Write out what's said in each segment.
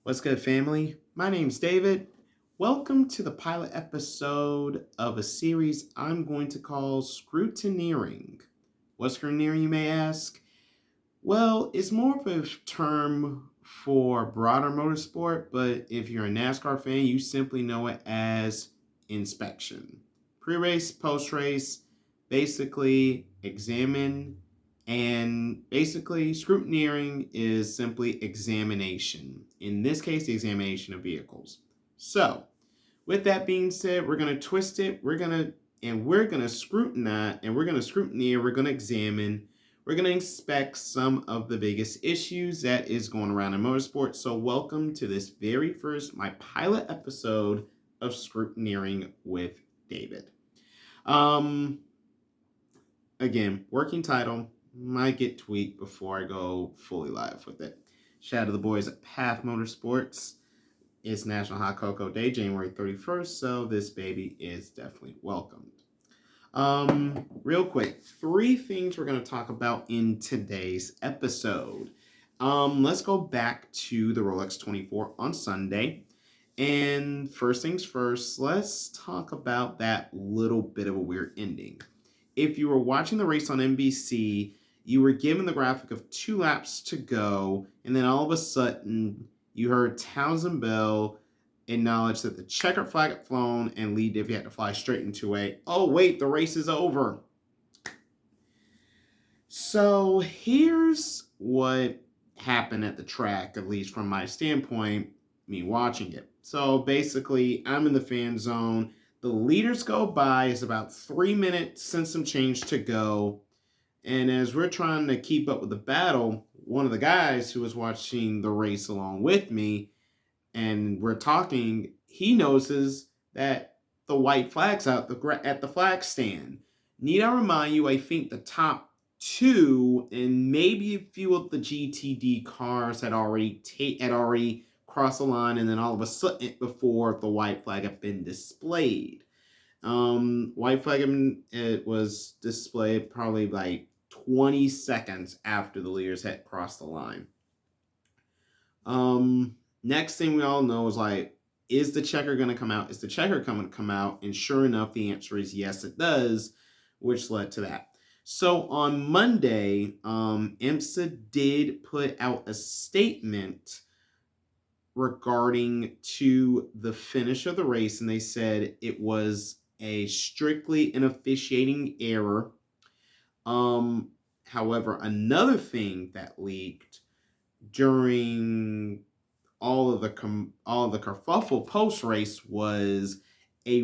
What's good, family? My name's David. Welcome to the pilot episode of a series I'm going to call Scrutineering. What's scrutineering, you may ask? Well, it's more of a term for broader motorsport, but if you're a NASCAR fan, you simply know it as inspection. Pre race, post race, basically examine, and basically scrutineering is simply examination. In this case, the examination of vehicles. So, with that being said, we're going to twist it. We're going to scrutinize, and we're going to scrutineer, we're going to examine, we're going to inspect some of the biggest issues that is going around in motorsport. So welcome to this very first, my pilot episode of Scrutineering with David. Again, working title, might get tweaked before I go fully live with it. Shout out to the boys at Path Motorsports. It's National Hot Cocoa Day, January 31st, so this baby is definitely welcomed. Real quick, 3 things we're going to talk about in today's episode. Let's go back to the Rolex 24 on Sunday. And first things first, let's talk about that little bit of a weird ending. If you were watching the race on NBC, you were given the graphic of 2 laps to go, and then all of a sudden, you heard Townsend Bell acknowledge that the checkered flag had flown and Lee Diffie had to fly straight into oh wait, the race is over. So here's what happened at the track, at least from my standpoint, me watching it. So basically, I'm in the fan zone. The leaders go by. It's about 3 minutes and some change to go. And as we're trying to keep up with the battle, one of the guys who was watching the race along with me, and we're talking, he notices that the white flag's out at the flag stand. Need I remind you, I think the top 2 and maybe a few of the GTD cars had already crossed the line, and then all of a sudden, before the white flag had been displayed. White flag it was displayed probably like 20 seconds after the leaders had crossed the line. Next thing we all know is like, is the checker going to come out? Is the checker going to come out? And sure enough, the answer is yes, it does, which led to that. So on Monday, IMSA did put out a statement regarding to the finish of the race, and they said it was a strictly an officiating error. However, another thing that leaked during all of the kerfuffle post race was a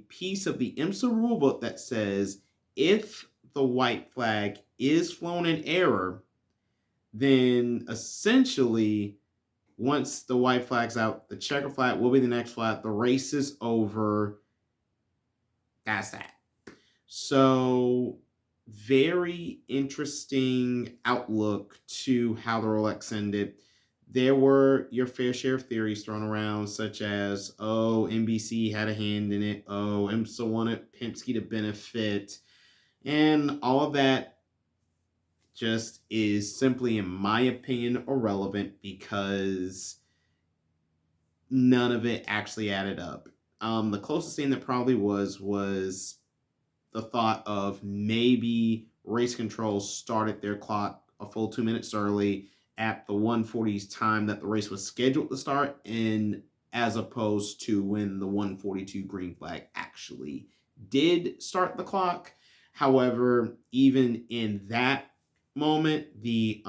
piece of the IMSA rulebook that says if the white flag is flown in error, then essentially once the white flag's out, the checker flag will be the next flag. The race is over. That's that. So very interesting outlook to how the Rolex ended. There were your fair share of theories thrown around, such as, NBC had a hand in it. IMSA wanted Penske to benefit. And all of that just is simply, in my opinion, irrelevant because none of it actually added up. The closest thing that probably was the thought of maybe race control started their clock a full 2 minutes early at the 1:40's time that the race was scheduled to start, and as opposed to when the 1:42 green flag actually did start the clock. However, even in that moment, the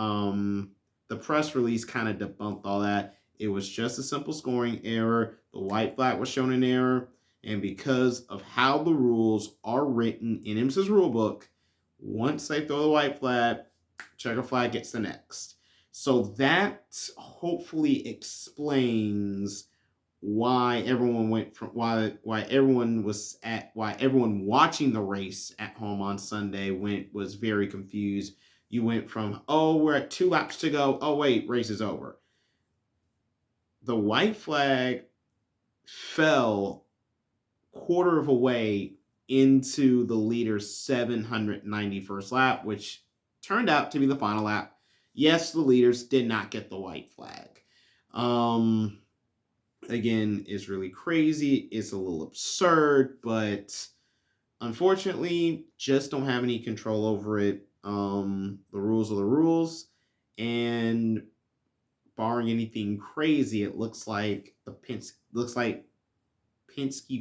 press release kind of debunked all that. It was just a simple scoring error. The white flag was shown in error. And because of how the rules are written in IMSA's rulebook, once they throw the white flag, checker flag gets the next. So that hopefully explains why everyone watching the race at home on Sunday was very confused. You went from, we're at 2 laps to go. Oh, wait, race is over. The white flag fell quarter of a way into the leader's 791st lap, which turned out to be the final lap. Yes, the leaders did not get the white flag. Again, it's really crazy. It's a little absurd, but unfortunately, just don't have any control over it. The rules are the rules, and barring anything crazy, it looks like Penske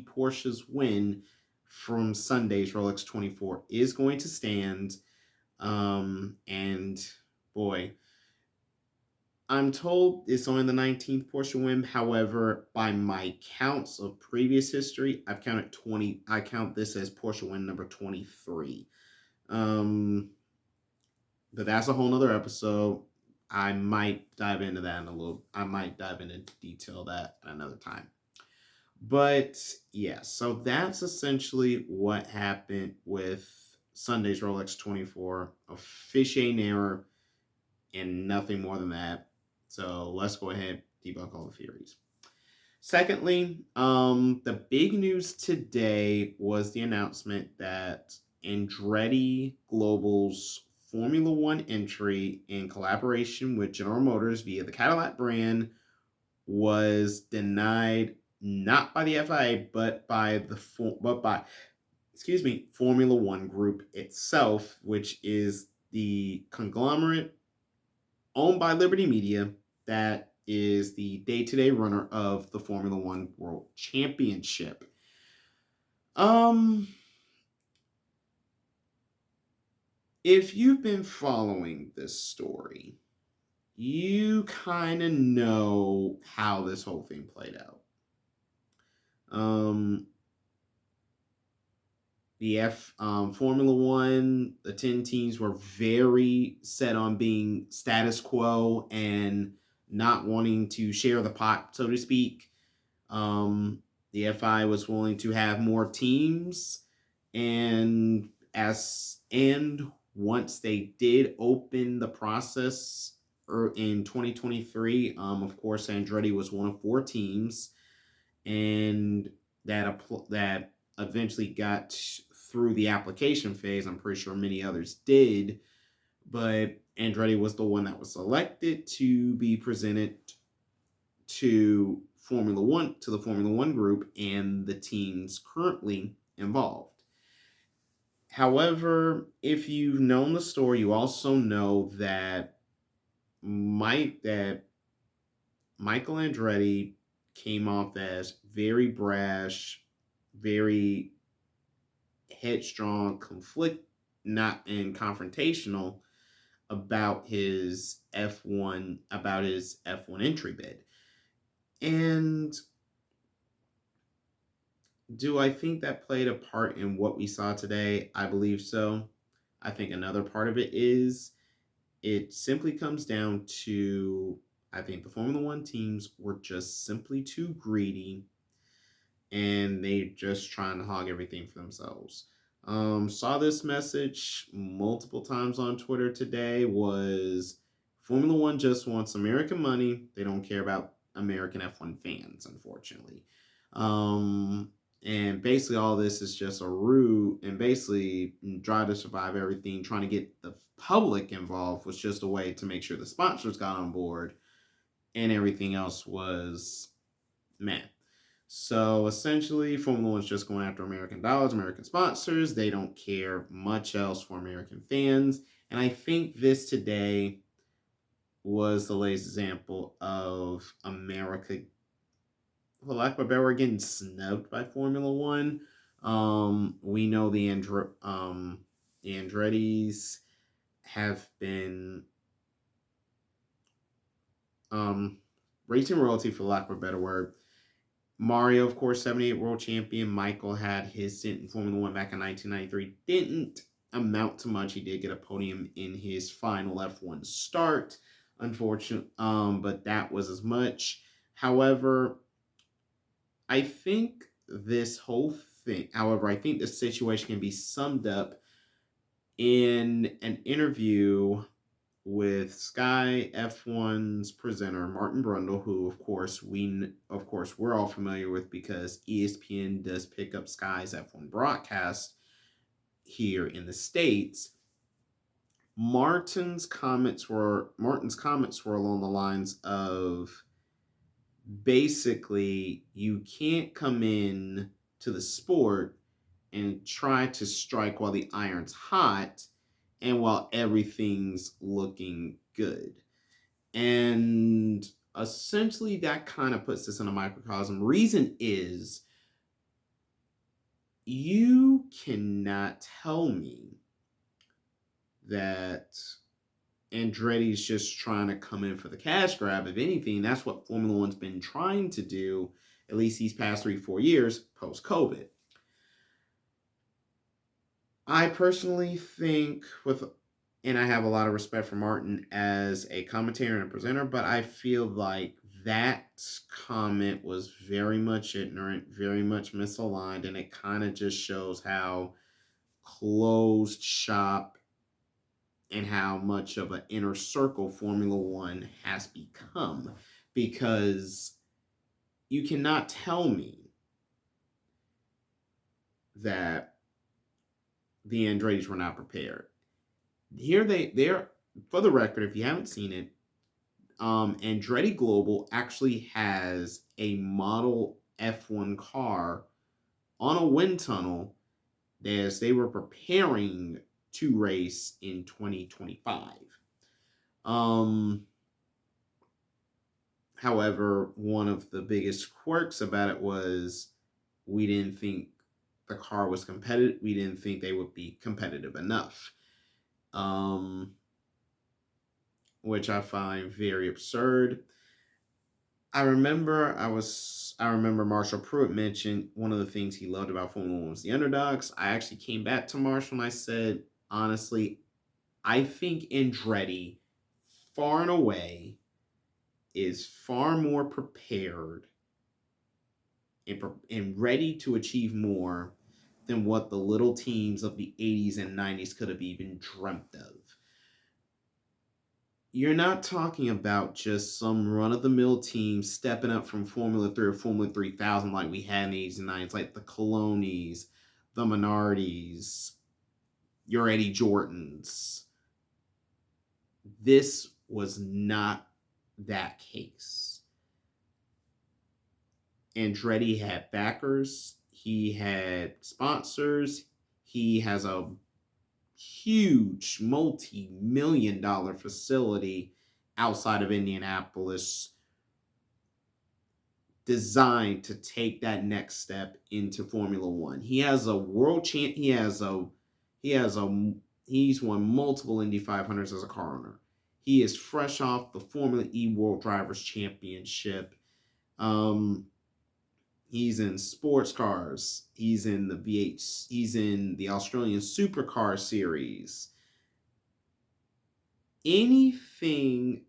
Porsche's win from Sunday's Rolex 24 is going to stand. And boy, I'm told it's only the 19th Porsche win. However, by my counts of previous history, I've counted 20. I count this as Porsche win number 23. Um, but that's a whole nother episode. I might dive into that in a little. I might dive into detail that at another time. But yeah, so that's essentially what happened with Sunday's Rolex 24. Officiating error and nothing more than that. So let's go ahead and debunk all the theories. Secondly, the big news today was the announcement that Andretti Global's Formula One entry in collaboration with General Motors via the Cadillac brand was denied not by the FIA but by Formula One Group itself, which is the conglomerate owned by Liberty Media that is the day-to-day runner of the Formula One World Championship. If you've been following this story, you kind of know how this whole thing played out. Formula One, the 10 teams were very set on being status quo and not wanting to share the pot, so to speak. The FI was willing to have more teams, and once they did open the process in 2023, of course, Andretti was one of 4 teams, and that eventually got through the application phase. I'm pretty sure many others did, but Andretti was the one that was selected to be presented to the Formula One group and the teams currently involved. However, if you've known the story, you also know that Michael Andretti came off as very brash, very headstrong, confrontational about his F1 entry bid. And do I think that played a part in what we saw today? I believe so. I think another part of it simply comes down to, I think the Formula One teams were just simply too greedy and they just trying to hog everything for themselves. Saw this message multiple times on Twitter today was Formula One just wants American money. They don't care about American F1 fans, unfortunately. And basically all this is just a ruse and basically Drive to Survive everything, trying to get the public involved was just a way to make sure the sponsors got on board and everything else was meh. So essentially, Formula One's just going after American dollars, American sponsors. They don't care much else for American fans. And I think this today was the latest example of America, for lack of a better word, getting snubbed by Formula One. We know the Andrettis have been racing royalty, for lack of a better word. Mario, of course, 78 world champion. Michael had his stint in Formula One back in 1993. Didn't amount to much. He did get a podium in his final F1 start, unfortunately, but that was as much. However, I think this situation can be summed up in an interview with Sky F1's presenter Martin Brundle, who of course we're all familiar with because ESPN does pick up Sky's F1 broadcast here in the States. Martin's comments were along the lines of basically you can't come in to the sport and try to strike while the iron's hot and while everything's looking good. And essentially that kind of puts this in a microcosm. Reason is you cannot tell me that Andretti's just trying to come in for the cash grab. If anything, that's what Formula One's been trying to do, at least these past 3-4 years post COVID. I personally think and I have a lot of respect for Martin as a commentator and a presenter, but I feel like that comment was very much ignorant, very much misaligned, and it kind of just shows how closed shop and how much of an inner circle Formula One has become. Because you cannot tell me that the Andretti's were not prepared. Here they're for the record, if you haven't seen it, Andretti Global actually has a model F1 car on a wind tunnel as they were preparing to race in 2025. However, one of the biggest quirks about it was we didn't think the car was competitive. We didn't think they would be competitive enough. Which I find very absurd. I remember Marshall Pruitt mentioned one of the things he loved about Formula One was the underdogs. I actually came back to Marshall and I said, honestly, I think Andretti far and away is far more prepared and ready to achieve more than what the little teams of the 80s and 90s could have even dreamt of. You're not talking about just some run-of-the-mill team stepping up from Formula 3 or Formula 3000 like we had in the 80s and 90s, like the Colognes, the Minardis, your Eddie Jordans. This was not that case. Andretti had backers. He had sponsors. He has a huge multi-million-dollar facility outside of Indianapolis designed to take that next step into Formula One. He has a world champ. He's won multiple Indy 500s as a car owner. He is fresh off the Formula E World Drivers Championship. He's in sports cars. He's in the V8. He's in the Australian Supercar Series. Anything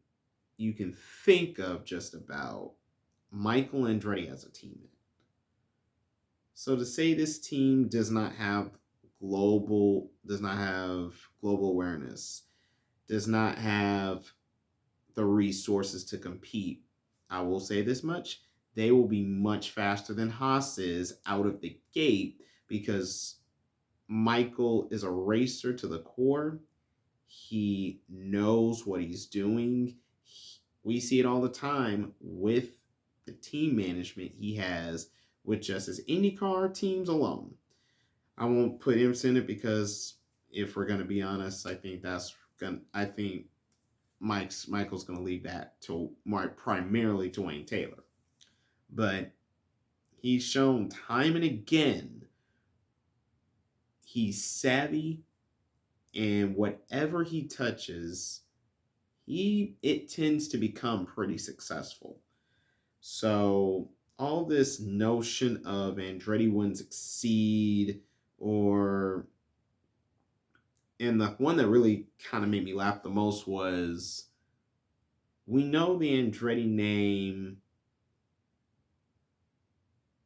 you can think of just about, Michael Andretti as a teammate. So to say this team does not have global awareness, does not have the resources to compete, I will say this much. They will be much faster than Haas is out of the gate because Michael is a racer to the core. He knows what he's doing. We see it all the time with the team management he has with just his IndyCar teams alone. I won't put him in it because if we're going to be honest, I think Michael's going to leave that to primarily to Wayne Taylor. But he's shown time and again he's savvy, and whatever he touches, it tends to become pretty successful. So all this notion of Andretti wouldn't succeed, and the one that really kind of made me laugh the most was, we know the Andretti name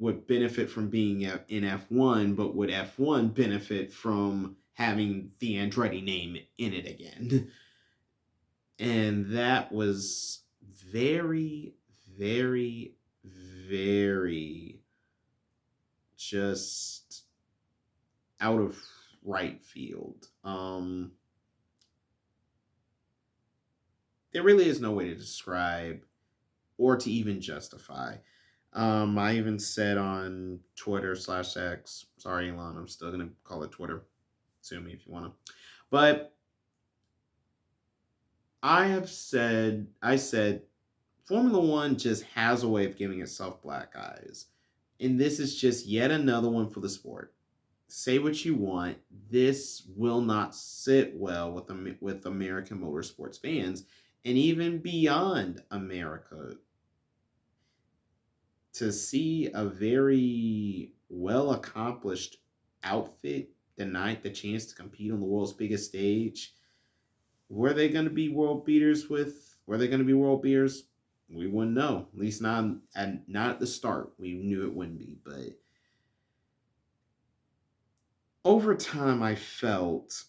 would benefit from being in F1, but would F1 benefit from having the Andretti name in it again? And that was very, very, very just out of right field. there really is no way to describe or to even justify. I even said on Twitter/X, sorry, Elon, I'm still gonna call it Twitter. Sue me if you wanna. But I said, Formula One just has a way of giving itself black eyes, and this is just yet another one for the sport. Say what you want, this will not sit well with American motorsports fans, and even beyond America. To see a very well accomplished outfit denied the chance to compete on the world's biggest stage, were they going to be world beaters with? Were they going to be world beaters? We wouldn't know. At least not at the start. We knew it wouldn't be, but over time, I felt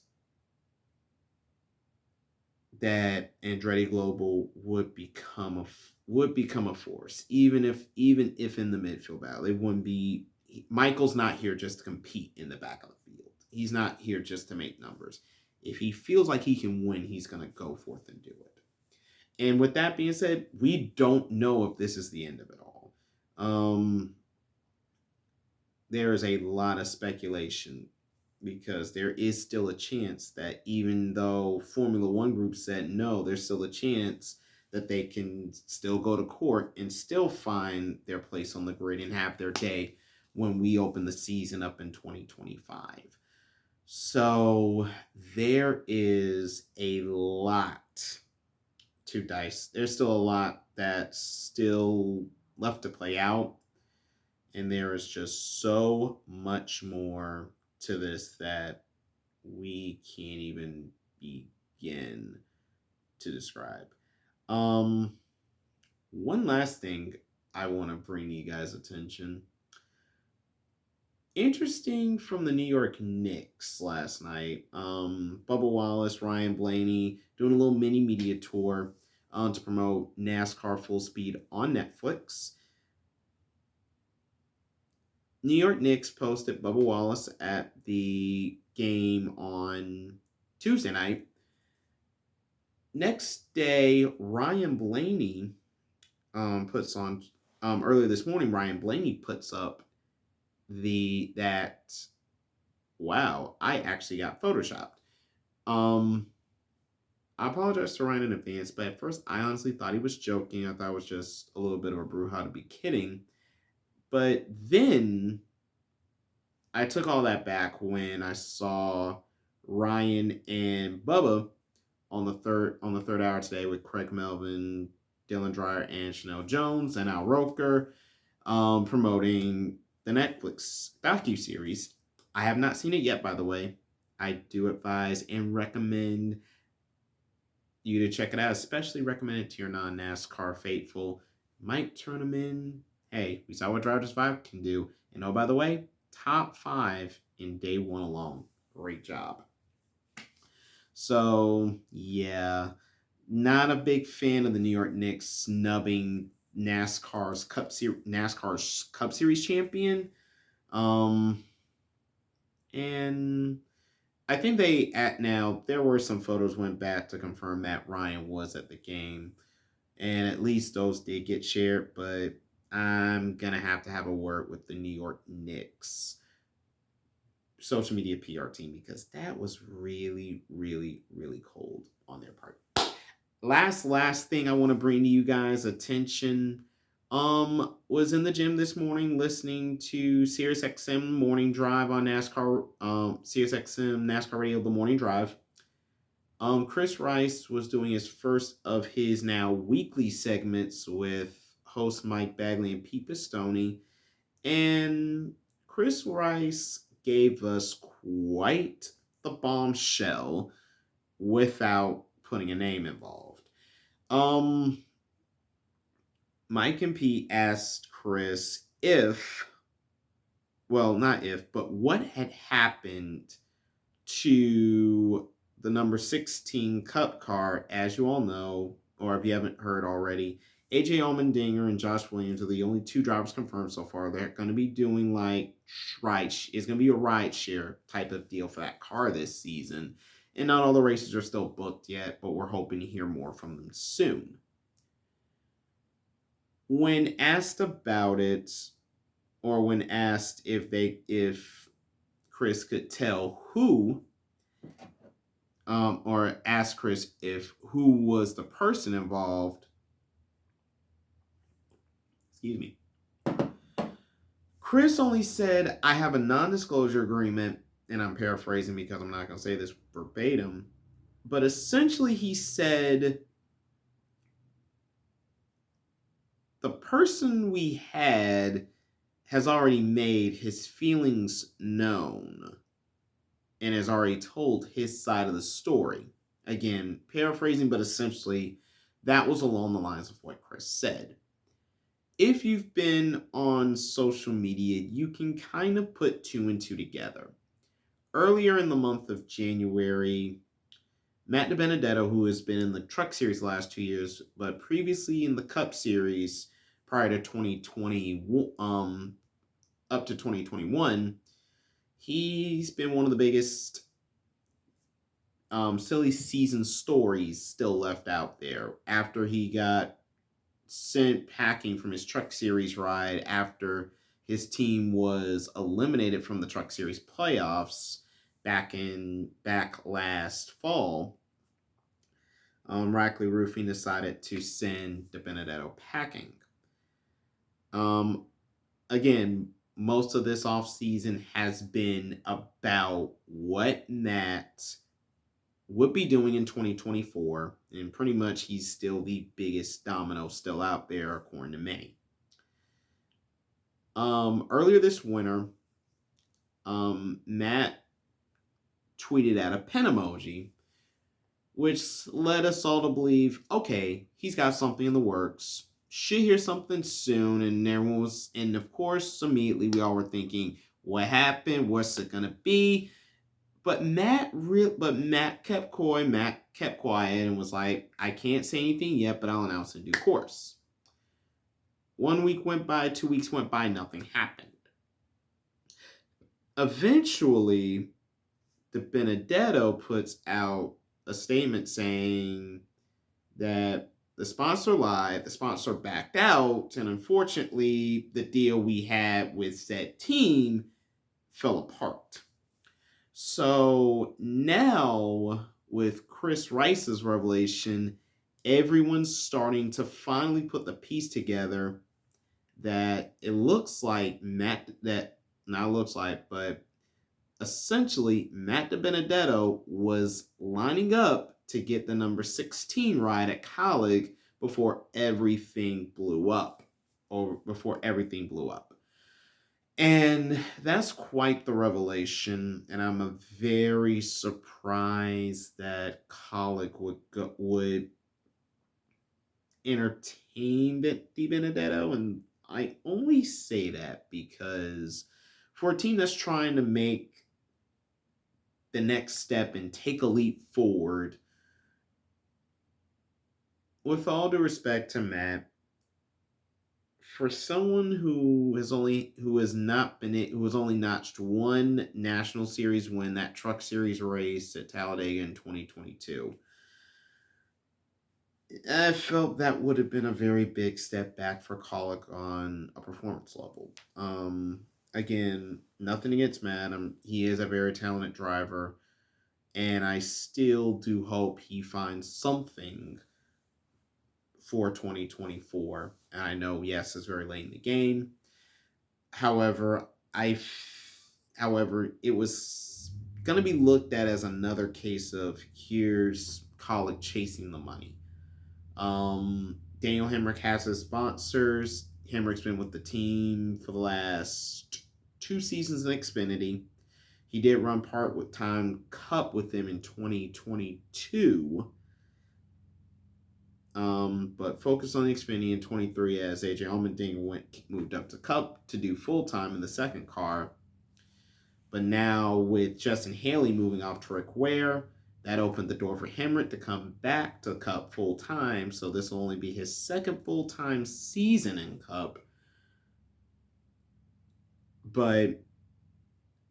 that Andretti Global would become a force, even if in the midfield battle. It wouldn't be. Michael's not here just to compete in the back of the field. He's not here just to make numbers. If he feels like he can win, he's going to go forth and do it. And with that being said, we don't know if this is the end of it all. There is a lot of speculation because there is still a chance that even though Formula One Group said no, there's still a chance that they can still go to court and still find their place on the grid and have their day when we open the season up in 2025. So there is a lot to dice. There's still a lot that's still left to play out. And there is just so much more to this that we can't even begin to describe. Um, One last thing I want to bring to you guys' attention. Interesting from the New York Knicks last night. Bubba Wallace, Ryan Blaney doing a little mini media tour to promote NASCAR Full Speed on Netflix. New York Knicks posted Bubba Wallace at the game on Tuesday night. Next day, Ryan Blaney puts on earlier this morning. Ryan Blaney puts up that wow, I actually got photoshopped. I apologize to Ryan in advance, but at first I honestly thought he was joking. I thought it was just a little bit of a brouhaha to be kidding. But then I took all that back when I saw Ryan and Bubba on the third hour today with Craig Melvin, Dylan Dreyer, and Chanel Jones, and Al Roker promoting the Netflix docu-series. I have not seen it yet, by the way. I do advise and recommend you to check it out, especially recommend it to your non-NASCAR faithful. Might turn them in. Hey, we saw what Drive to Survive can do. And oh, by the way, top 5 in day 1 alone. Great job. So, yeah, not a big fan of the New York Knicks snubbing NASCAR's Cup Series champion. And I think there were some photos went back to confirm that Ryan was at the game, and at least those did get shared. But I'm gonna have to have a word with the New York Knicks social media PR team because that was really, really, really cold on their part. Last thing I want to bring to you guys attention. Was in the gym this morning listening to SiriusXM Morning Drive on NASCAR. SiriusXM NASCAR Radio The Morning Drive. Chris Rice was doing his first of his now weekly segments with host Mike Bagley and Pete Pistone, and Chris Rice gave us quite the bombshell without putting a name involved. Mike and Pete asked Chris but what had happened to the number 16 Cup car. As you all know, or if you haven't heard already, AJ Allmendinger and Josh Williams are the only 2 drivers confirmed so far. They're going to be doing it's going to be a ride share type of deal for that car this season. And not all the races are still booked yet, but we're hoping to hear more from them soon. When asked about it, or when asked if Chris could tell who, or asked Chris if who was the person involved, excuse me, Chris only said, "I have a non-disclosure agreement," and I'm paraphrasing because I'm not going to say this verbatim, but essentially he said, the person we had has already made his feelings known and has already told his side of the story. Again, paraphrasing, but essentially that was along the lines of what Chris said. If you've been on social media, you can kind of put two and two together. Earlier in the month of January, Matt DiBenedetto, who has been in the Truck Series the last 2 years, but previously in the Cup Series prior to 2020, up to 2021, he's been one of the biggest silly season stories still left out there after he got sent packing from his Truck Series ride after his team was eliminated from the Truck Series playoffs back last fall. Rackley Roofing decided to send DiBenedetto packing. Again, most of this offseason has been about what Matt would be doing in 2024, and pretty much he's still the biggest domino still out there, according to many. Earlier this winter, Matt tweeted out a pen emoji, which led us all to believe, okay, he's got something in the works. Should hear something soon, and of course, immediately we all were thinking, what happened? What's it gonna be? But Matt kept coy. Matt kept quiet and was like, I can't say anything yet, but I'll announce in due course. 1 week went by, 2 weeks went by, nothing happened. Eventually, DiBenedetto puts out a statement saying that the sponsor lied, the sponsor backed out, and unfortunately, the deal we had with said team fell apart. So now, with Chris Rice's revelation, everyone's starting to finally put the piece together that it looks like but essentially Matt DiBenedetto was lining up to get the number 16 ride at Cadillac before everything blew up. And that's quite the revelation, and I'm very surprised that Cadillac would entertain DiBenedetto, and I only say that because for a team that's trying to make the next step and take a leap forward, with all due respect to Matt, for someone who has only notched one national series win, that Truck Series race at Talladega in 2022, I felt that would have been a very big step back for Colic on a performance level. Again, nothing against Matt. He is a very talented driver, and I still do hope he finds something for 2024. And I know, yes, it's very late in the game. However, it was going to be looked at as another case of here's Colic chasing the money. Daniel Hemrick has his sponsors. Hemrick's been with the team for the last 2 seasons in Xfinity. He did run part-time Cup with them in 2022. But focused on the Xfinity in 23 as AJ Allmendinger moved up to Cup to do full-time in the second car. But now with Justin Haley moving off to Rick Ware, that opened the door for Hemrick to come back to Cup full-time, so this will only be his second full-time season in Cup. But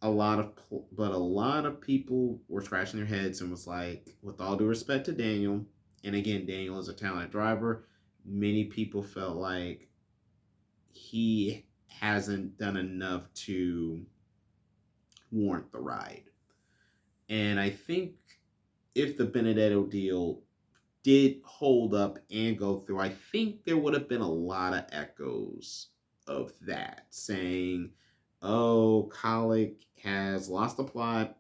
a lot of people were scratching their heads and was like, with all due respect to Daniel, and again, Daniel is a talented driver. Many people felt like he hasn't done enough to warrant the ride. And I think if the Benedetto deal did hold up and go through, I think there would have been a lot of echoes of that saying, oh, Colic has lost the plot.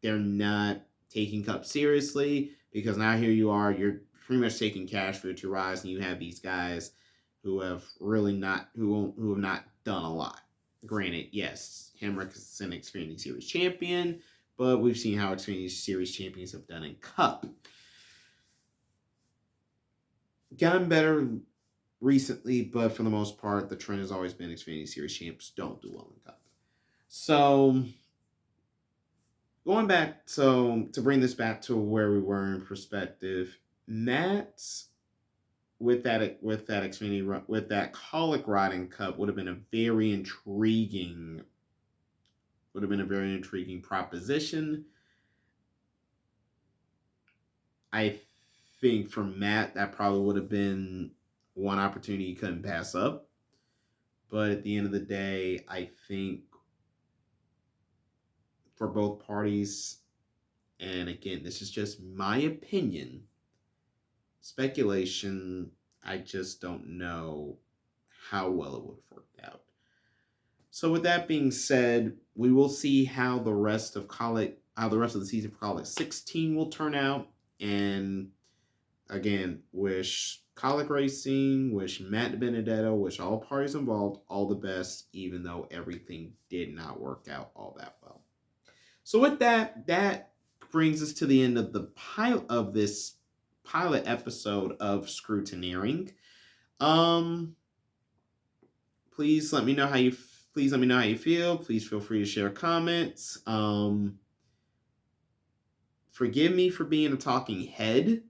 They're not taking Cup seriously because now here you are, you're pretty much taking cash for your two rides, and you have these guys who have really not who have not done a lot. Granted, yes, Hemrick is an Xfinity Series champion, but we've seen how Xfinity Series champions have done in Cup. Gotten better recently, but for the most part, the trend has always been Xfinity Series champs don't do well in Cup. So going back, so to bring this back to where we were in perspective, Matt with that Xfinity with that Colic riding Cup would have been a very intriguing proposition. I think for Matt that probably would have been one opportunity he couldn't pass up. But at the end of the day, I think for both parties, and again, this is just my opinion, speculation, I just don't know how well it would have worked out. So with that being said, we will see how the rest of the season for Colic 16 will turn out. And again, wish Colic Racing, wish Matt Benedetto, wish all parties involved all the best, even though everything did not work out all that well. So with that brings us to the end of this pilot episode of Scrutineering. Please let me know how you feel. Please feel free to share comments. Forgive me for being a talking head.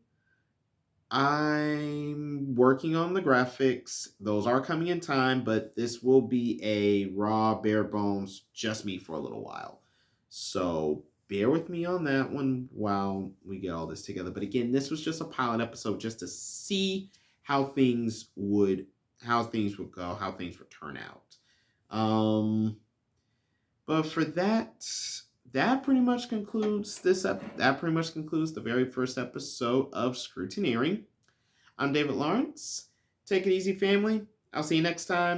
I'm working on the graphics. Those are coming in time, but this will be a raw, bare bones, just me for a little while. So bear with me on that one while we get all this together. But again, this was just a pilot episode just to see how things would go, how things would turn out. But for that pretty much concludes the very first episode of Scrutineering. I'm David Lawrence. Take it easy, family. I'll see you next time.